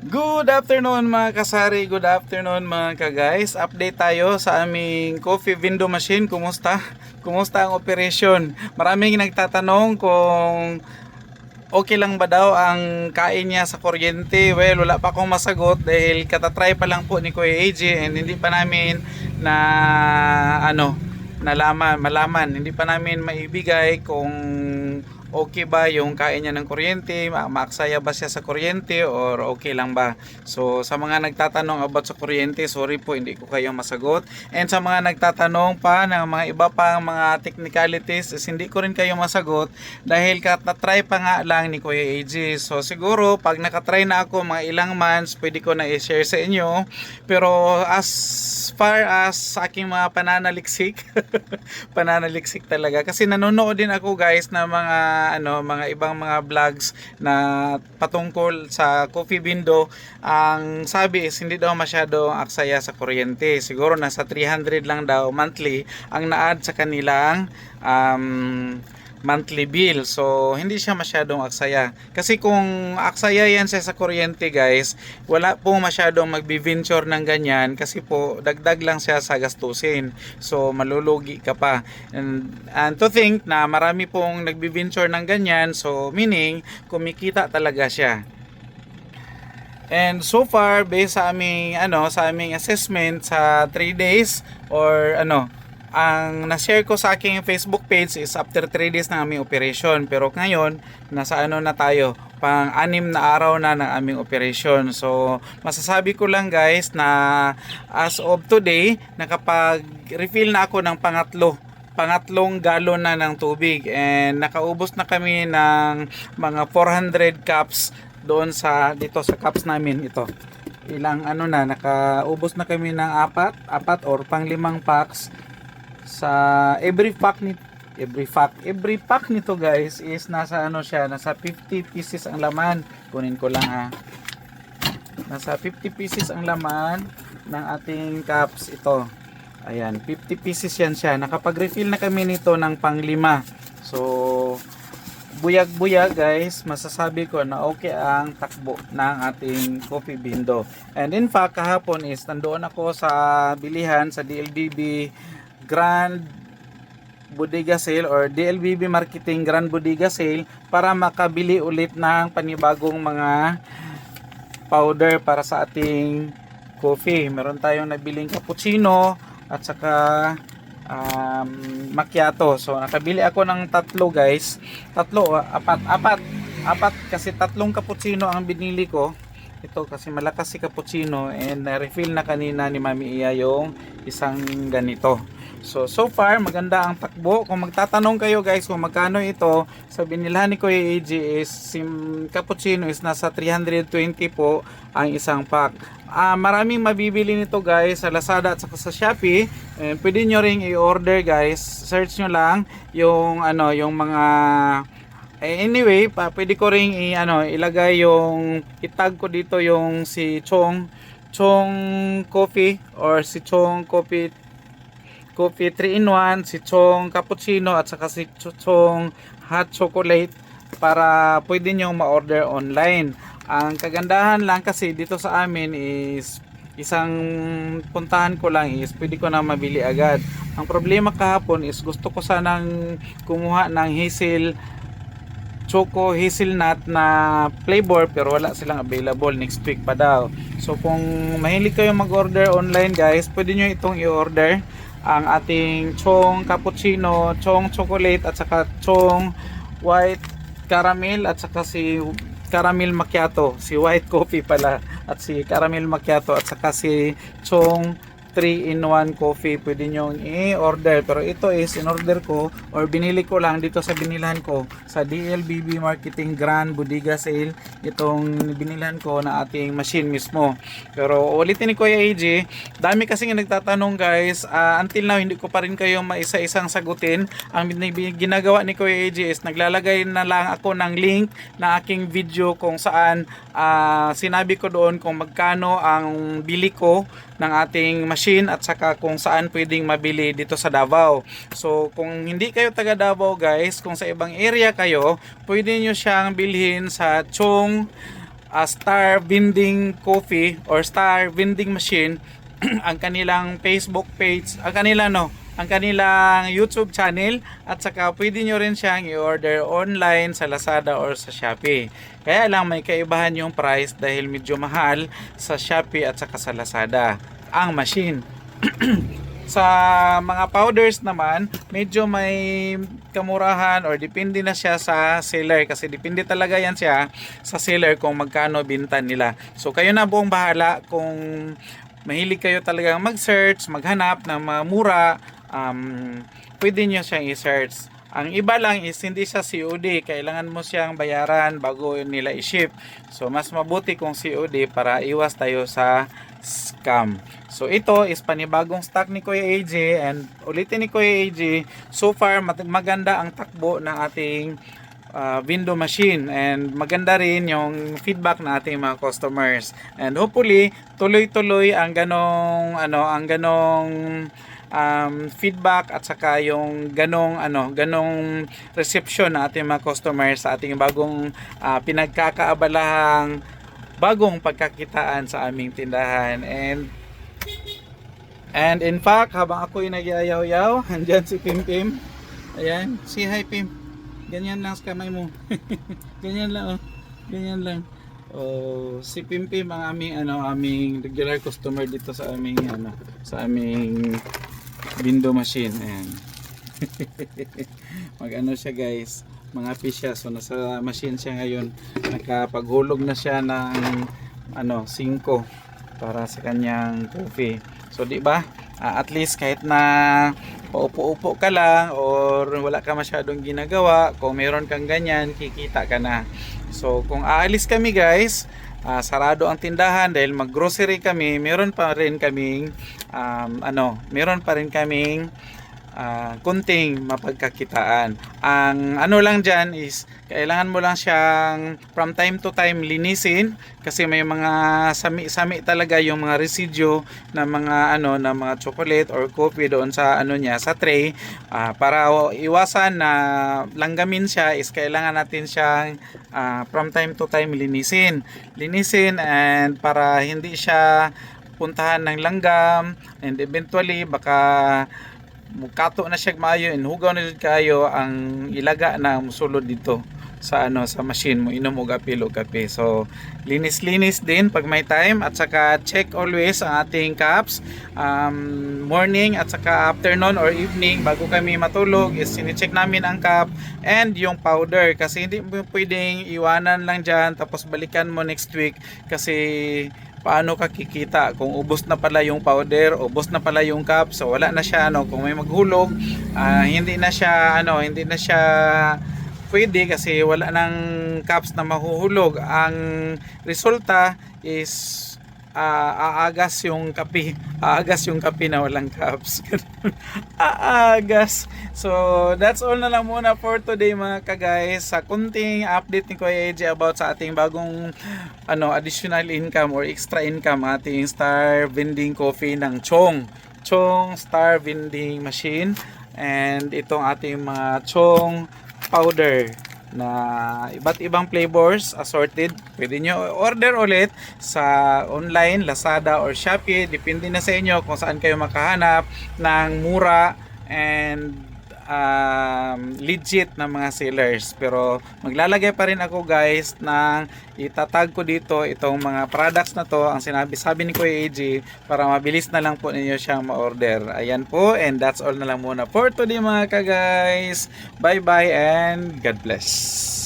Good afternoon mga kasari, good afternoon mga ka-guys. Update tayo sa aming coffee window machine. Kumusta? Kumusta ang operasyon? Maraming nagtatanong kung okay lang ba daw ang kain niya sa kuryente. Well, wala pa akong masagot dahil katatry pa lang po ni Kuya AJ and hindi pa namin na malaman. Hindi pa namin maibigay kung okay ba yung kain niya ng kuryente, maaksaya ba siya sa kuryente or okay lang ba. So sa mga nagtatanong about sa kuryente, sorry po hindi ko kayo masagot. And sa mga nagtatanong pa ng mga iba pang mga technicalities, hindi ko rin kayo masagot dahil katatry pa nga lang ni Kuya AJ. So siguro pag nakatry na ako mga ilang months, pwede ko na i-share sa inyo. Pero as far as sa aking mga pananaliksik, pananaliksik talaga kasi nanonood din ako guys na mga ibang mga vlogs na patungkol sa coffee window. Ang sabi is hindi daw masyado aksaya sa kuryente, siguro nasa 300 lang daw monthly ang na-add sa kanilang monthly bill. So hindi siya masyadong aksaya. Kasi kung aksaya yan siya sa kuryente guys, wala po masyadong magbi-venture ng ganyan kasi po dagdag lang siya sa gastusin. So malulugi ka pa. And to think na marami pong nagbi-venture ng ganyan, so meaning kumikita talaga siya. And so far based sa aming assessment sa 3 days or ang na-share ko sa aking Facebook page is after 3 days ng aming operation. Pero ngayon, nasa na tayo, pang-6 na araw na ng aming operation. So, masasabi ko lang guys na as of today, nakapag-refill na ako ng pangatlong galon na ng tubig. And nakaubos na kami ng mga 400 cups doon dito sa cups namin ito. Nakaubos na kami ng apat or pang-5 packs sa every pack nito guys is nasa nasa 50 pieces ang laman. Kunin ko lang ha. Nasa 50 pieces ang laman ng ating cups ito. Ayan, 50 pieces yan siya. Nakapag-refill na kami nito ng pang-5. So buyag-buyag guys, masasabi ko na okay ang takbo ng ating coffee window. And in fact, kahapon is nandoon ako sa bilihan sa DLBB Grand Bodega Sale or DLBB Marketing Grand Bodega Sale para makabili ulit ng panibagong mga powder para sa ating coffee. Meron tayong nabiling cappuccino at saka macchiato. So nakabili ako ng tatlo guys. Apat kasi tatlong cappuccino ang binili ko. Ito kasi malakas si cappuccino and na-refill na kanina ni Mami Iya yung isang ganito. So far maganda ang takbo. Kung magtatanong kayo guys kung magkano ito, sa binilhan ni Kuya AJ is cappuccino is nasa 320 po ang isang pack. Maraming mabibili nito guys sa Lazada at sa Shopee. Pwede nyo ring i-order guys. Search nyo lang yung yung mga anyway, pwede ko ring ilagay yung itag ko dito yung si Chong Coffee or si Chong Coffee 3-in-1, si Chong Cappuccino at saka si Chong Hot Chocolate para pwede nyo ma-order online. Ang kagandahan lang kasi dito sa amin is isang puntahan ko lang is pwede ko na mabili agad. Ang problema kahapon is gusto ko sanang kumuha ng choco hazelnut na flavor pero wala silang available, next week pa daw. So kung mahilig kayo mag-order online guys, pwede nyo itong i-order ang ating Chong Cappuccino, Chong Chocolate at saka Chong White Caramel at saka si Caramel Macchiato, si White Coffee pala at si Caramel Macchiato at saka si Chong 3-in-1 coffee. Pwede nyo i-order pero ito is in-order ko or binili ko lang dito sa binilhan ko sa DLBB Marketing Grand Bodega Sale. Itong binilhan ko na ating machine mismo. Pero ulitin ni Kuya AJ, dami kasi nga nagtatanong guys, until now hindi ko pa rin kayo maisa-isang sagutin. Ang ginagawa ni Kuya AJ is naglalagay na lang ako ng link na aking video kung saan sinabi ko doon kung magkano ang bili ko ng ating machine at saka kung saan pwedeng mabili dito sa Davao. So kung hindi kayo taga Davao guys, kung sa ibang area kayo, pwede nyo siyang bilhin sa Chong Star Vending Coffee or Star Vending Machine ang kanilang Facebook page, ang kanilang YouTube channel, at saka pwede nyo rin siyang i-order online sa Lazada or sa Shopee. Kaya lang may kaibahan yung price dahil medyo mahal sa Shopee at saka sa Lazada ang machine. Sa mga powders naman, medyo may kamurahan or depende na siya sa seller, kasi depende talaga yan siya sa seller kung magkano binta nila. So kayo na buong bahala kung mahilig kayo talagang mag-search, maghanap ng mga mura, pwede nyo siyang i-search. Ang iba lang is hindi siya COD, kailangan mo siyang bayaran bago nila i-ship. So mas mabuti kung COD para iwas tayo sa scam. So ito is panibagong stock ni Kuya AJ, and ulitin ni Kuya AJ, so far maganda ang takbo ng ating window machine, and maganda rin yung feedback ng ating mga customers, and hopefully tuloy-tuloy ang ganong feedback at saka yung ganong reception ng ating mga customers sa ating bagong pinagkakaabalahang bagong pagkakitaan sa aming tindahan. And in fact, habang ako'y nagyayaw-yaw, andyan si Pim Pim. Ayan, say hi Pim. Ganyan lang sa kamay mo. Ganyan lang, oh. Ganyan lang. Oh, si Pim Pim ang aming regular customer dito sa aming window machine. Ayan. Siya guys, mga fish siya. So nasa machine siya ngayon. Nakapaghulog na siya ng 5 para sa kanyang coffee. So di ba? At least kahit na paupo-upo ka lang or wala ka masyadong ginagawa, kung meron kang ganyan, kikita ka na. So kung aalis kami guys, sarado ang tindahan dahil mag-grocery kami, meron pa rin kaming kunting mapagkakitaan. Ang lang dyan is kailangan mo lang siyang from time to time linisin, kasi may mga sami talaga yung mga residue na mga mga chocolate or coffee doon sa niya, sa tray. Para iwasan na langgamin siya is kailangan natin siyang from time to time linisin, and para hindi siya puntahan ng langgam, and eventually baka mukato na siya maayo, inhugaw na kayo ang ilaga na musulod dito sa sa machine mo, inom og kape. So linis din pag may time, at saka check always ang ating cups morning at saka afternoon or evening bago kami matulog, is sini-check namin ang cup and yung powder, kasi hindi mo pwedeng iwanan lang dyan tapos balikan mo next week, kasi paano ka kikita kung ubos na pala yung powder, ubos na pala yung cup. So wala na siya kung may maghulog, hindi na siya pwede, kasi wala nang cups na mahuhulog. Ang resulta is aagas yung kape na walang cups. Aagas. So that's all na lang muna for today mga ka-guys, sa kunting update ni Kuya AJ about sa ating bagong additional income or extra income, ating Star Vending Coffee ng Chong Star Vending Machine, and itong ating mga Chong powder na iba't ibang flavors assorted. Pwede nyo order ulit sa online, Lazada or Shopee, depende na sa inyo kung saan kayo makahanap ng mura and legit na mga sellers. Pero maglalagay pa rin ako guys ng itatag ko dito itong mga products na to, ang sabi ni Kuya AJ, para mabilis na lang po ninyo siyang ma-order. Ayan po, and that's all na lang muna for today mga ka-guys. Bye bye and God bless.